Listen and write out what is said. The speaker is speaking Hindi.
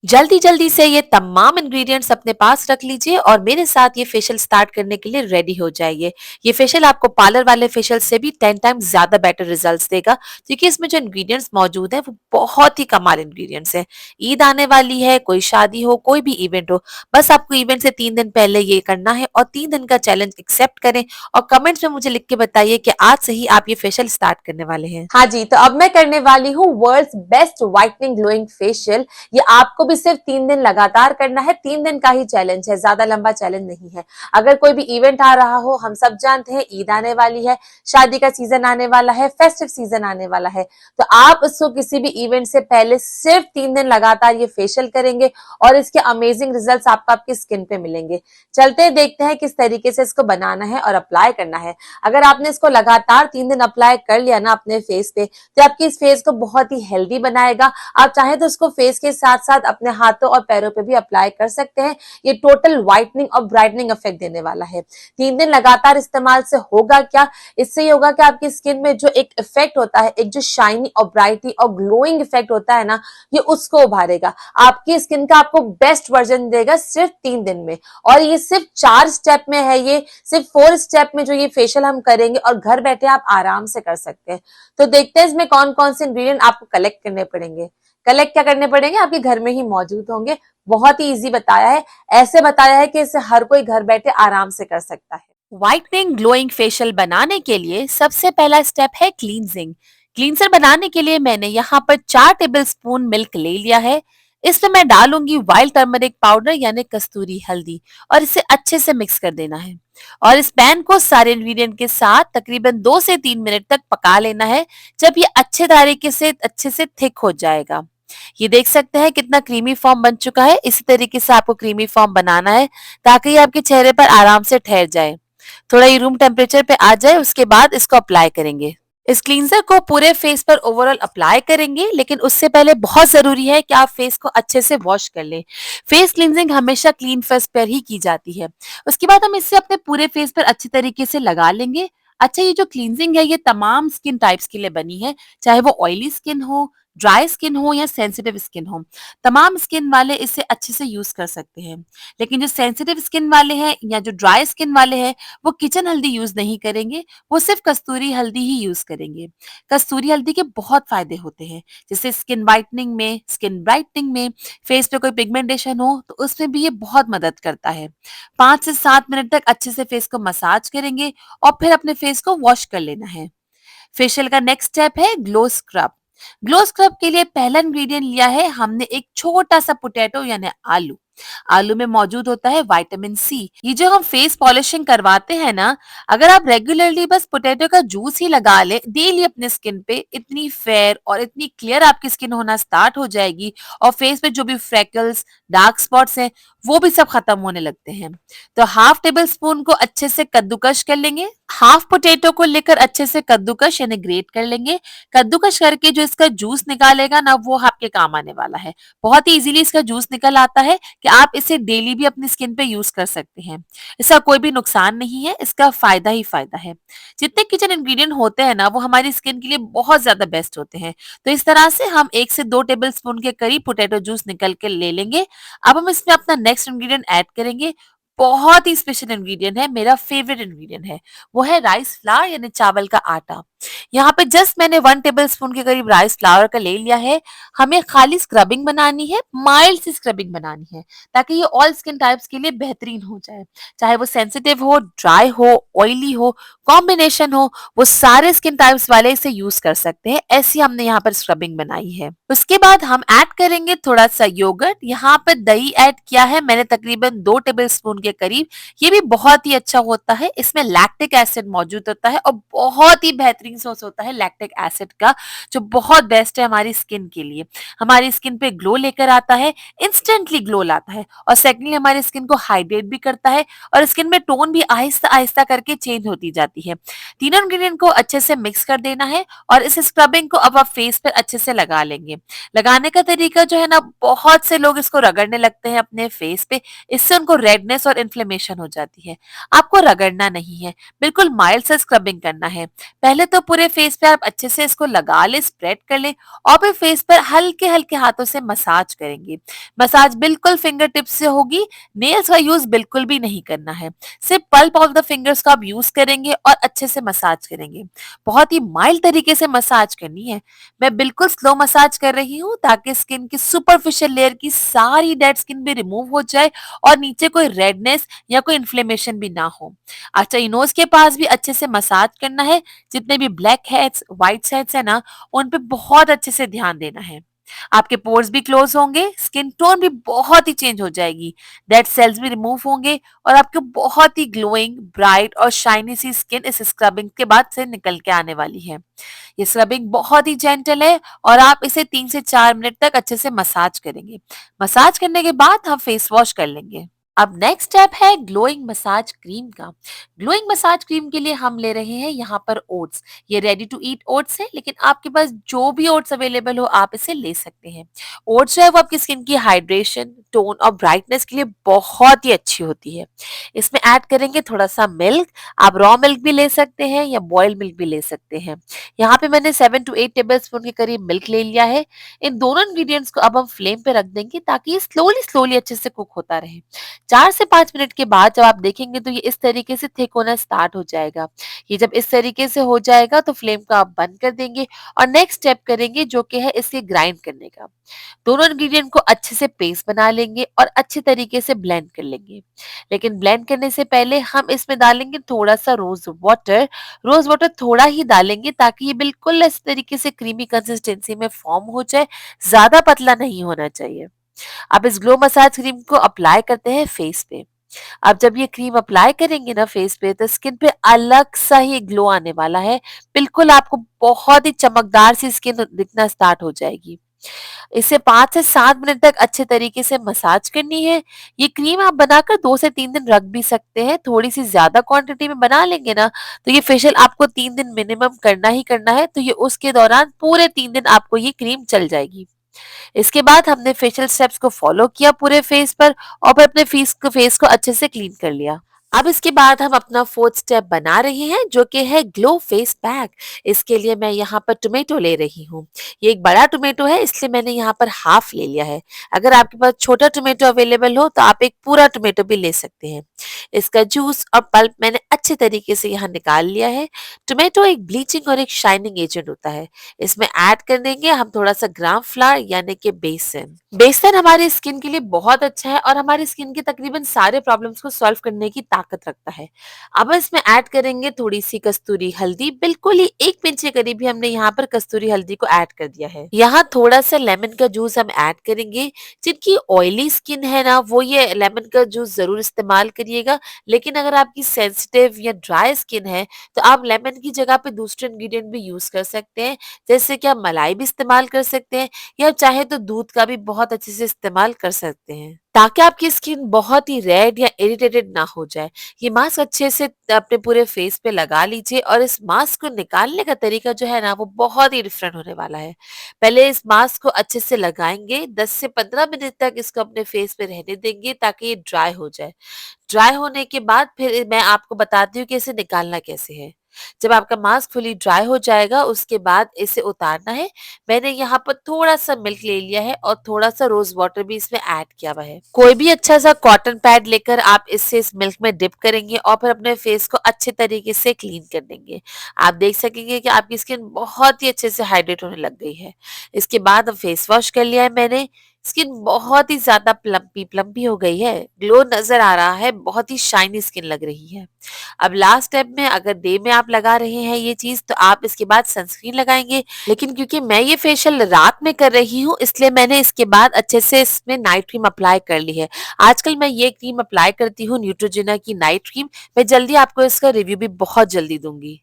जल्दी जल्दी से ये तमाम इंग्रेडिएंट्स अपने पास रख लीजिए और मेरे साथ ये फेशियल स्टार्ट करने के लिए रेडी हो जाइए। ये फेशियल आपको पार्लर वाले फेशियल से भी 10 टाइम्स ज्यादा बेटर रिजल्ट्स देगा, क्योंकि इसमें जो इंग्रेडिएंट्स मौजूद हैं वो बहुत ही कमाल इंग्रेडिएंट्स हैं। ईद आने वाली है, कोई शादी हो, कोई भी इवेंट हो, बस आपको इवेंट से 3 दिन पहले ये करना है और 3 दिन का चैलेंज एक्सेप्ट करें और कमेंट्स में मुझे लिख के बताइए कि आज से ही आप ये फेशियल स्टार्ट करने वाले हैं। हाँ जी, तो अब मैं करने वाली हूँ world's best whitening glowing facial. ये आपको भी सिर्फ 3 दिन लगातार करना है। 3 दिन का ही चैलेंज है, ज्यादा लंबा चैलेंज नहीं है। अगर कोई भी इवेंट आ रहा हो, हम सब जानते हैं ईद आने वाली है, शादी का सीजन आने वाला है, फेस्टिव सीजन आने वाला है, तो आप इसको किसी भी इवेंट से पहले सिर्फ 3 दिन लगातार ये फेशियल करेंगे और इसके अमेजिंग रिजल्ट आपको आपकी स्किन पे मिलेंगे। चलते देखते हैं किस तरीके से इसको बनाना है और अप्लाई करना है। अगर आपने इसको लगातार 3 दिन अप्लाई कर लिया ना अपने फेस पे, तो आपकी इस फेस को बहुत ही हेल्दी बनाएगा। आप चाहे तो इसको फेस के साथ साथ अपने हाथों और पैरों पे भी अप्लाई कर सकते हैं। ये टोटल व्हाइटनिंग और ब्राइटनिंग इफेक्ट देने वाला है। 3 दिन लगातार इस्तेमाल से होगा क्या? इससे ये होगा कि आपकी स्किन में जो एक इफेक्ट होता है, एक जो शाइनी और ब्राइटली और ग्लोइंग इफेक्ट होता है ना, ये उसको उभारेगा। आपकी स्किन का आपको बेस्ट वर्जन देगा सिर्फ 3 दिन में। और ये सिर्फ 4 स्टेप में है, ये सिर्फ 4 स्टेप में जो ये फेशियल हम करेंगे और घर बैठे आप आराम से कर सकते हैं। तो देखते हैं इसमें कौन कौन से इंग्रेडिएंट आपको कलेक्ट करने पड़ेंगे। कलेक्ट क्या करने पड़ेंगे? आपके घर में ही मौजूद होंगे। बहुत ही इजी बताया है, ऐसे बताया है कि इसे हर कोई घर बैठे आराम से कर सकता है। व्हाइटनिंग ग्लोइंग फेशियल बनाने के लिए सबसे पहला स्टेप है क्लींजिंग। क्लींजर बनाने के लिए मैंने यहाँ पर 4 टेबल स्पून मिल्क ले लिया है। इसमें मैं डालूंगी वाइल्ड टर्मरिक पाउडर यानी कस्तूरी हल्दी और इसे अच्छे से मिक्स कर देना है। और इस पैन को सारे इंग्रेडिएंट के साथ तकरीबन 2 से 3 मिनट तक पका लेना है। जब ये अच्छे तरीके से अच्छे से थिक हो जाएगा, ये देख सकते हैं कितना क्रीमी फॉर्म बन चुका है। इसी तरीके से आपको क्रीमी फॉर्म बनाना है ताकि ये आपके चेहरे पर आराम से ठहर जाए। थोड़ा ये रूम टेम्परेचर पे आ जाए, उसके बाद इसको अप्लाई करेंगे। इस क्लींजर को पूरे फेस पर ओवरऑल अप्लाई करेंगे, लेकिन उससे पहले बहुत जरूरी है कि आप फेस को अच्छे से वॉश कर लें। फेस क्लींजिंग हमेशा क्लीन फेस पर ही की जाती है। उसके बाद हम इसे अपने पूरे फेस पर अच्छी तरीके से लगा लेंगे। अच्छा, ये जो क्लींजिंग है ये तमाम स्किन टाइप्स के लिए बनी है, चाहे वो ऑयली स्किन हो, ड्राई स्किन हो या सेंसिटिव स्किन हो। तमाम स्किन वाले इसे अच्छे से यूज कर सकते हैं। लेकिन जो सेंसिटिव स्किन वाले हैं या जो ड्राई स्किन वाले हैं, वो किचन हल्दी यूज नहीं करेंगे, वो सिर्फ कस्तूरी हल्दी ही यूज करेंगे। कस्तूरी हल्दी के बहुत फायदे होते हैं, जैसे स्किन वाइटनिंग में, स्किन ब्राइटनिंग में, फेस पे कोई पिगमेंटेशन हो तो उसमें भी ये बहुत मदद करता है। 5 से 7 मिनट तक अच्छे से फेस को मसाज करेंगे और फिर अपने फेस को वॉश कर लेना है। फेशियल का नेक्स्ट स्टेप है ग्लो स्क्रब। ग्लो स्क्रब के लिए पहला इंग्रेडिएंट लिया है हमने एक छोटा सा पोटैटो यानी आलू। आलू में मौजूद होता है विटामिन सी। ये जो हम फेस पॉलिशिंग करवाते हैं ना, अगर आप रेगुलरली बस पोटैटो का जूस ही लगा ले डेली अपने स्किन पे, इतनी फेयर और इतनी क्लियर आपकी स्किन होना स्टार्ट हो जाएगी और फेस पे जो भी फ्रेकल्स, डार्क स्पॉट्स हैं, वो भी सब खत्म होने लगते हैं। तो हाफ टेबल स्पून को अच्छे से कद्दूकश कर लेंगे। हाफ पोटैटो को लेकर अच्छे से कद्दूकश यानी ग्रेट कर लेंगे। कद्दूकश करके जो इसका जूस निकालेगा ना, वो आपके काम आने वाला है। बहुत ही इजीली इसका जूस निकल आता है कि आप इसे डेली भी अपनी स्किन पे यूज कर सकते हैं। इसका कोई भी नुकसान नहीं है, इसका फायदा ही फायदा है। जितने किचन इंग्रेडिएंट होते हैं ना, वो हमारी स्किन के लिए बहुत ज्यादा बेस्ट होते हैं। तो इस तरह से हम 1 से 2 टेबल स्पून के करीब पोटैटो जूस निकल के ले लेंगे। अब हम इसमें अपना नेक्स्ट इंग्रेडिएंट ऐड करेंगे। बहुत ही स्पेशल इंग्रेडिएंट है, मेरा फेवरेट इंग्रेडिएंट है, वो है राइस फ्लावर यानी चावल का आटा। यहाँ पे जस्ट मैंने 1 टेबल स्पून के करीब राइस फ्लावर का ले लिया है। हमें खाली स्क्रबिंग बनानी है, माइल्ड सी स्क्रबिंग बनानी है, ताकि ये ऑल स्किन टाइप्स के लिए बेहतरीन हो जाए। चाहे वो सेंसिटिव हो, ड्राई हो, ऑयली हो, कॉम्बिनेशन हो, वो सारे स्किन टाइप्स वाले इसे यूज कर सकते हैं। ऐसी हमने यहाँ पर स्क्रबिंग बनाई है। उसके बाद हम ऐड करेंगे थोड़ा सा योगर्ट। यहाँ पर दही ऐड किया है मैंने तकरीबन 2 टेबल स्पून के करीब। ये भी बहुत ही अच्छा होता है, इसमें लैक्टिक एसिड मौजूद होता है और बहुत ही बेहतरीन सोर्स होता है लैक्टिक एसिड का, जो बहुत बेस्ट है हमारी स्किन के लिए। हमारी स्किन पे ग्लो लेकर आता है, इंस्टेंटली ग्लो लाता है, और सेकेंडली हमारी स्किन को हाइड्रेट भी करता है और स्किन में टोन भी आहिस्ता आहिस्ता करके चेंज होती जाती है। तीनों इंग्रेडिएंट को अच्छे से मिक्स कर देना है और इस स्क्रबिंग को अब आप फेस पर अच्छे से लगा लेंगे। लगाने का तरीका जो है ना, बहुत से लोग इसको रगड़ने लगते हैं अपने फेस पे, इससे उनको रेडनेस और इन्फ्लेमेशन हो जाती है। आपको रगड़ना नहीं है, बिल्कुल माइल्ड से स्क्रबिंग करना है। पहले तो पूरे फेस पे आप अच्छे से इसको लगा लें, स्प्रेड कर लें और फिर फेस पर हल्के-हल्के हाथों से मसाज करेंगे। मसाज बिल्कुल फिंगर टिप्स से होगी, नेल्स का यूज़ बिल्कुल भी नहीं करना है। सिर्फ पल्प ऑफ द फिंगर्स का आप यूज़ करेंगे और अच्छे से मसाज करेंगे। बहुत ही माइल्ड तरीके से मसाज करनी है। मैं बिल्कुल स्लो मसाज कर रही हूँ ताकि स्किन की सुपरफिशियल लेयर की सारी डेड स्किन भी रिमूव हो जाए और नीचे कोई रेडनेस या कोई इन्फ्लेमेशन भी ना हो। अच्छा, नोज के पास भी अच्छे से मसाज करना है। जितने भी ब्लैक हेड्स, व्हाइट हेड्स है ना, उन पे बहुत अच्छे से ध्यान देना है। आपके पोर्स भी क्लोज होंगे, स्किन टोन भी बहुत ही चेंज हो जाएगी, डेड सेल्स भी रिमूव होंगे और आपको बहुत ही ग्लोइंग, ब्राइट और शाइनी सी स्किन इस स्क्रबिंग के बाद से निकल के आने वाली है। ये स्क्रबिंग बहुत ही जेंटल है और आप इसे 3 से 4 मिनट तक अच्छे से मसाज करेंगे। मसाज करने के बाद हम फेस वॉश कर लेंगे। अब नेक्स्ट स्टेप है ग्लोइंग मसाज क्रीम का। ग्लोइंग मसाज क्रीम के लिए हम ले रहे हैं यहाँ पर ओट्स। ये रेडी टू ईट ओट्स है, लेकिन आपके पास जो भी ओट्स अवेलेबल हो आप इसे ले सकते हैं। ओट्स जो है वो आपकी स्किन की हाइड्रेशन, टोन और ब्राइटनेस के लिए बहुत ही अच्छी होती है। इसमें ऐड करेंगे थोड़ा सा मिल्क। आप रॉ मिल्क भी ले सकते हैं या बॉइल्ड मिल्क भी ले सकते हैं। यहाँ पे मैंने 7 टू 8 टेबल स्पून के करीब मिल्क ले लिया है। इन दोनों इंग्रेडिएंट्स को अब हम फ्लेम पे रख देंगे ताकि ये स्लोली स्लोली अच्छे से कुक होता रहे। 4 से 5 मिनट के बाद जब आप देखेंगे तो ये इस तरीके से थिक होना स्टार्ट हो जाएगा। ये जब इस तरीके से हो जाएगा तो फ्लेम को आप बंद कर देंगे और नेक्स्ट स्टेप करेंगे जो कि है इसे ग्राइंड करने का। दोनों इंग्रेडिएंट को अच्छे से पेस्ट बना लेंगे और अच्छे तरीके से ब्लेंड कर लेंगे। लेकिन ब्लेंड करने से पहले हम इसमें डालेंगे थोड़ा सा रोज वाटर। रोज वाटर थोड़ा ही डालेंगे ताकि ये बिल्कुल इस तरीके से क्रीमी कंसिस्टेंसी में फॉर्म हो जाए, ज्यादा पतला नहीं होना चाहिए। अब इस ग्लो मसाज क्रीम को अप्लाई करते हैं फेस पे। अब जब ये क्रीम अप्लाई करेंगे ना फेस पे तो स्किन पे अलग सा ही ग्लो आने वाला है। बिल्कुल आपको बहुत ही चमकदार सी स्किन दिखना स्टार्ट हो जाएगी। इसे 5 से 7 मिनट तक अच्छे तरीके से मसाज करनी है। ये क्रीम आप बनाकर 2 से 3 दिन रख भी सकते हैं। थोड़ी सी ज्यादा क्वांटिटी में बना लेंगे ना तो ये फेशियल आपको 3 दिन मिनिमम करना ही करना है। तो ये उसके दौरान पूरे 3 दिन आपको ये क्रीम चल जाएगी। इसके बाद हमने फेशियल स्टेप्स को फॉलो किया पूरे फेस पर और फिर अपने फेस को अच्छे से क्लीन कर लिया। अब इसके बाद हम अपना फोर्थ स्टेप बना रहे हैं जो कि है ग्लो फेस पैक। इसके लिए मैं यहाँ पर टोमेटो ले रही हूँ। ये एक बड़ा टोमेटो है इसलिए मैंने यहाँ पर हाफ ले लिया है। अगर आपके पास छोटा टोमेटो अवेलेबल हो तो आप एक पूरा टोमेटो भी ले सकते हैं। इसका जूस और पल्प मैंने अच्छे तरीके से यहाँ निकाल लिया है। टोमेटो एक ब्लीचिंग और एक शाइनिंग एजेंट होता है। इसमें ऐड कर देंगे हम थोड़ा सा ग्राम फ्लावर यानी कि बेसन। बेसन हमारी स्किन के लिए बहुत अच्छा है और हमारी स्किन के तकरीबन सारे प्रॉब्लम्स को सॉल्व करने की ताकत रखता है। अब इसमें ऐड करेंगे थोड़ी सी कस्तूरी हल्दी। बिल्कुल ही 1 पिंच के करीब ही हमने यहाँ पर कस्तूरी हल्दी को ऐड कर दिया है। यहाँ थोड़ा सा लेमन का जूस हम ऐड करेंगे। जिनकी ऑयली स्किन है ना वो ये लेमन का जूस जरूर इस्तेमाल करिएगा, लेकिन अगर आपकी सेंसिटिव या ड्राई स्किन है तो आप लेमन की जगह पे दूसरे इंग्रेडिएंट भी यूज कर सकते हैं। जैसे कि आप मलाई भी इस्तेमाल कर सकते हैं या चाहे तो दूध का भी बहुत अच्छे से इस्तेमाल कर सकते हैं ताकि आपकी स्किन बहुत ही रेड या इरिटेटेड ना हो जाए। ये मास्क अच्छे से अपने पूरे फेस पे लगा लीजिए और इस मास्क को निकालने का तरीका जो है ना वो बहुत ही डिफरेंट होने वाला है। पहले इस मास्क को अच्छे से लगाएंगे, 10 से 15 मिनट तक इसको अपने फेस पे रहने देंगे ताकि ये ड्राई हो जाए। ड्राई होने के बाद फिर मैं आपको बताती हूँ कि इसे निकालना कैसे है। जब आपका मास्क फुली ड्राई हो जाएगा उसके बाद इसे उतारना है। मैंने यहाँ पर थोड़ा सा मिल्क ले लिया है और थोड़ा सा रोज वाटर भी इसमें ऐड किया हुआ है। कोई भी अच्छा सा कॉटन पैड लेकर आप इससे इस मिल्क में डिप करेंगे और फिर अपने फेस को अच्छे तरीके से क्लीन कर देंगे। आप देख सकेंगे कि आपकी स्किन बहुत ही अच्छे से हाइड्रेट होने लग गई है। इसके बाद अब फेस वॉश कर लिया है मैंने। स्किन बहुत ही ज्यादा प्लम्पी प्लम्पी हो गई है, ग्लो नजर आ रहा है, बहुत ही शाइनी स्किन लग रही है। अब लास्ट स्टेप में अगर डे में आप लगा रहे हैं ये चीज तो आप इसके बाद सनस्क्रीन लगाएंगे, लेकिन क्योंकि मैं ये फेशियल रात में कर रही हूँ इसलिए मैंने इसके बाद अच्छे से इसमें नाइट क्रीम अप्लाई कर ली है। आजकल मैं ये क्रीम अप्लाई करती हूँ न्यूट्रोजेना की नाइट क्रीम। मैं जल्दी आपको इसका रिव्यू भी बहुत जल्दी दूंगी।